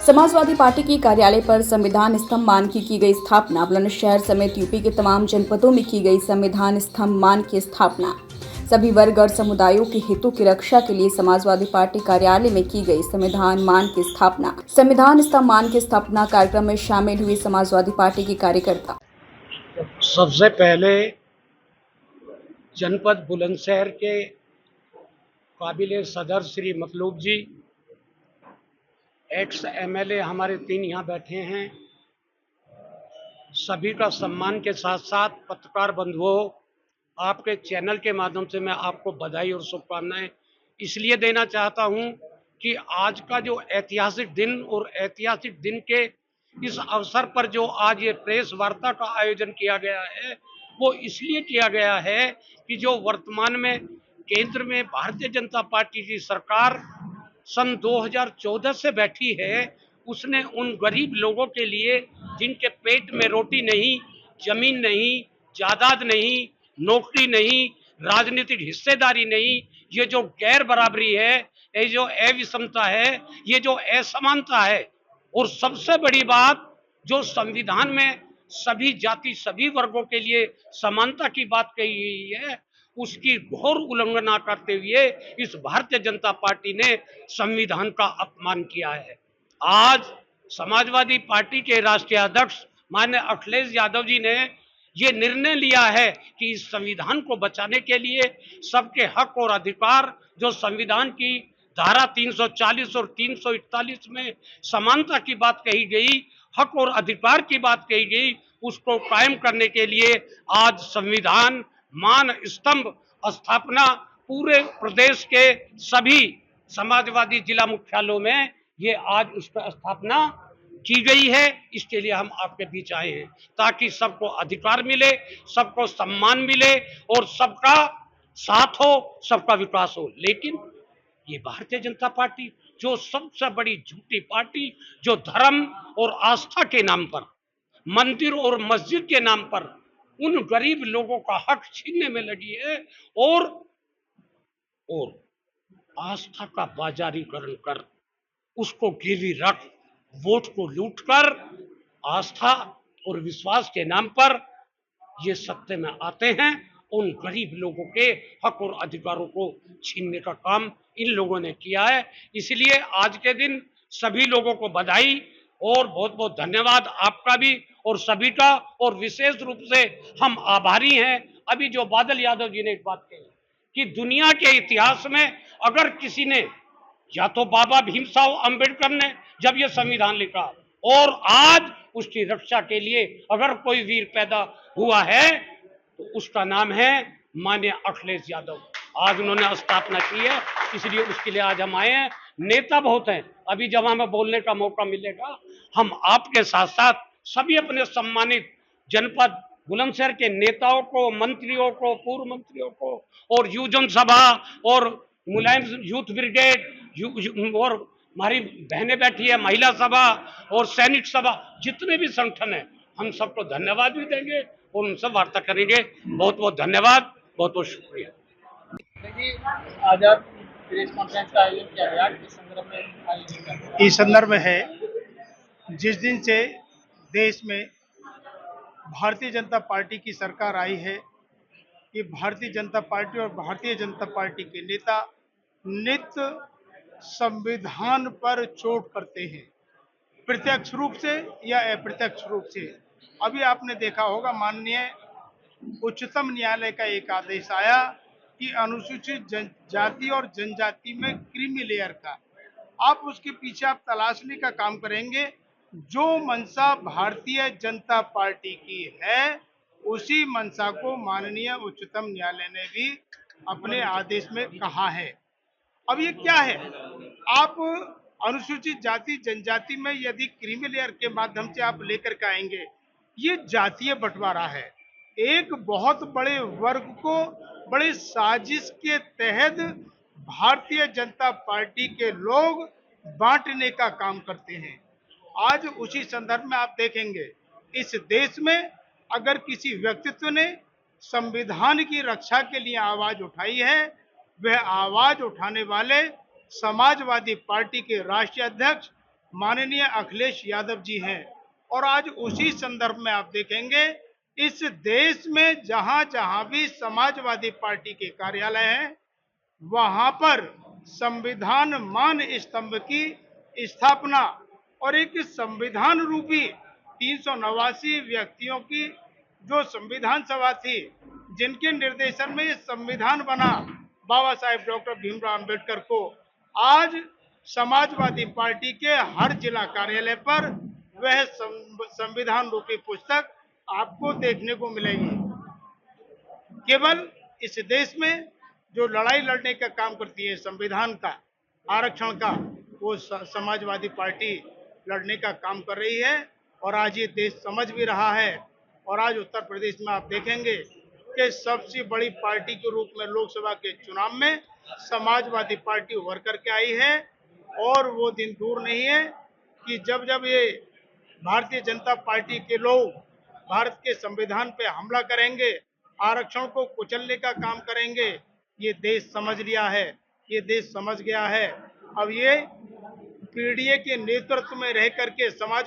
Samajwadi party की कार्यालय पर संविधान स्तंभ मान की गई स्थापना। बुलंदशहर समेत यूपी के तमाम जनपदों में की गई संविधान स्तंभ मान की स्थापना। सभी वर्ग और समुदायों के हितों की रक्षा के लिए समाजवादी पार्टी कार्यालय में की गई संविधान मान की स्थापना। संविधान स्तंभ मान की स्थापना कार्यक्रम में शामिल हुए समाजवादी पार्टी के कार्यकर्ता। सबसे पहले जनपद बुलंदशहर के काबिल सदर श्री मतलूब जी, एक्स एमएलए हमारे 3 यहाँ बैठे हैं, सभी का सम्मान के साथ साथ पत्रकार बंधुओं, आपके चैनल के माध्यम से मैं आपको बधाई और शुभकामनाएं इसलिए देना चाहता हूं कि आज का जो ऐतिहासिक दिन और ऐतिहासिक दिन के इस अवसर पर जो आज ये प्रेस वार्ता का आयोजन किया गया है, वो इसलिए किया गया है कि जो वर्तमान में केंद्र में भारतीय जनता पार्टी की सरकार सन 2014 से बैठी है, उसने उन गरीब लोगों के लिए जिनके पेट में रोटी नहीं, जमीन नहीं, जायदाद नहीं, नौकरी नहीं, राजनीतिक हिस्सेदारी नहीं, ये जो गैर बराबरी है, ये जो अविषमता है, ये जो असमानता है, और सबसे बड़ी बात जो संविधान में सभी जाति सभी वर्गों के लिए समानता की बात कही गई है, उसकी घोर उल्लंघना करते हुए इस भारतीय जनता पार्टी ने संविधान का अपमान किया है। आज समाजवादी पार्टी के राष्ट्रीय अध्यक्ष माननीय अखिलेश यादव जी ने ये निर्णय लिया है कि इस संविधान को बचाने के लिए सबके हक और अधिकार जो संविधान की धारा 340 और 341 में समानता की बात कही गई, हक और अधिकार की बात कही गई, उसको कायम करने के लिए आज संविधान मान स्तंभ स्थापना पूरे प्रदेश के सभी समाजवादी जिला मुख्यालयों में ये आज उसका स्थापना की गई है। इसके लिए हम आपके बीच आए हैं ताकि सबको अधिकार मिले, सबको सम्मान मिले और सबका साथ हो, सबका विकास हो। लेकिन ये भारतीय जनता पार्टी जो सबसे बड़ी झूठी पार्टी, जो धर्म और आस्था के नाम पर, मंदिर और मस्जिद के नाम पर उन गरीब लोगों का हक छीनने में लगी है और आस्था का बाजारीकरण कर, उसको गिरवी रख, वोट को लूटकर आस्था और विश्वास के नाम पर ये सत्ते में आते हैं। उन गरीब लोगों के हक और अधिकारों को छीनने का काम इन लोगों ने किया है। इसलिए आज के दिन सभी लोगों को बधाई और बहुत बहुत धन्यवाद आपका भी और सभी का, और विशेष रूप से हम आभारी हैं। अभी जो बादल यादव जी ने एक बात कही कि दुनिया के इतिहास में अगर किसी ने, या तो बाबा भीमराव अंबेडकर ने जब ये संविधान लिखा, और आज उसकी रक्षा के लिए अगर कोई वीर पैदा हुआ है तो उसका नाम है माननीय अखिलेश यादव। आज उन्होंने स्थापना की है, इसलिए उसके लिए आज हम आए हैं। नेता बहुत हैं, अभी जब हमें बोलने का मौका मिलेगा हम आपके साथ साथ सभी अपने सम्मानित जनपद बुलंदशहर के नेताओं को, मंत्रियों को, पूर्व मंत्रियों को, और युवजन सभा और मुलायम यूथ ब्रिगेड और हमारी बहनें बैठी है महिला सभा और सैनिक सभा, जितने भी संगठन है, हम सबको धन्यवाद भी देंगे और उनसे वार्ता करेंगे। बहुत बहुत धन्यवाद, बहुत बहुत शुक्रिया। आज आप प्रेस कॉन्फ्रेंस का आयोजन किया गया, किस संदर्भ में आयोजन किया गया? इस संदर्भ में है, जिस दिन से देश में भारतीय जनता पार्टी की सरकार आई है, कि भारतीय जनता पार्टी और भारतीय जनता पार्टी के नेता नित्य संविधान पर चोट करते हैं, प्रत्यक्ष रूप से या अप्रत्यक्ष रूप से। अभी आपने देखा होगा, माननीय उच्चतम न्यायालय का एक आदेश आया कि अनुसूचित जाति और जनजाति में क्रीमी लेयर का, आप उसके पीछे आप तलाशने का काम करेंगे। जो मंशा भारतीय जनता पार्टी की है, उसी मंशा को माननीय उच्चतम न्यायालय ने भी अपने आदेश में कहा है। अब ये क्या है, आप अनुसूचित जाति जनजाति में यदि क्रीमी लेयर के माध्यम से आप लेकर के आएंगे, ये जातीय बंटवारा है। एक बहुत बड़े वर्ग को बड़े साजिश के तहत भारतीय जनता पार्टी के लोग बांटने का काम करते हैं। आज उसी संदर्भ में आप देखेंगे, इस देश में अगर किसी व्यक्तित्व ने संविधान की रक्षा के लिए आवाज उठाई है, वह आवाज उठाने वाले समाजवादी पार्टी के राष्ट्रीय अध्यक्ष माननीय अखिलेश यादव जी हैं। और आज उसी संदर्भ में आप देखेंगे इस देश में जहां जहां भी समाजवादी पार्टी के कार्यालय हैं वहां पर संविधान मान स्तंभ की स्थापना और एक संविधान रूपी 389 व्यक्तियों की जो संविधान सभा थी जिनके निर्देशन में ये संविधान बना बाबा साहेब डॉक्टर भीमराव अंबेडकर को आज समाजवादी पार्टी के हर जिला कार्यालय पर वह संविधान रूपी पुस्तक आपको देखने को मिलेगी। केवल इस देश में जो लड़ाई लड़ने का काम करती है संविधान का आरक्षण का वो समाजवादी पार्टी लड़ने का काम कर रही है और आज ये देश समझ भी रहा है। और आज उत्तर प्रदेश में आप देखेंगे कि सबसे बड़ी पार्टी के रूप में लोकसभा के चुनाव में समाजवादी पार्टी उभर करके आई है और वो दिन दूर नहीं है कि जब जब ये भारतीय जनता पार्टी के लोग भारत के संविधान पे हमला करेंगे, आरक्षण को कुचलने का काम करेंगे। ये देश समझ लिया है, ये देश समझ गया है। अब ये पीडीए के नेतृत्व में रह करके समाज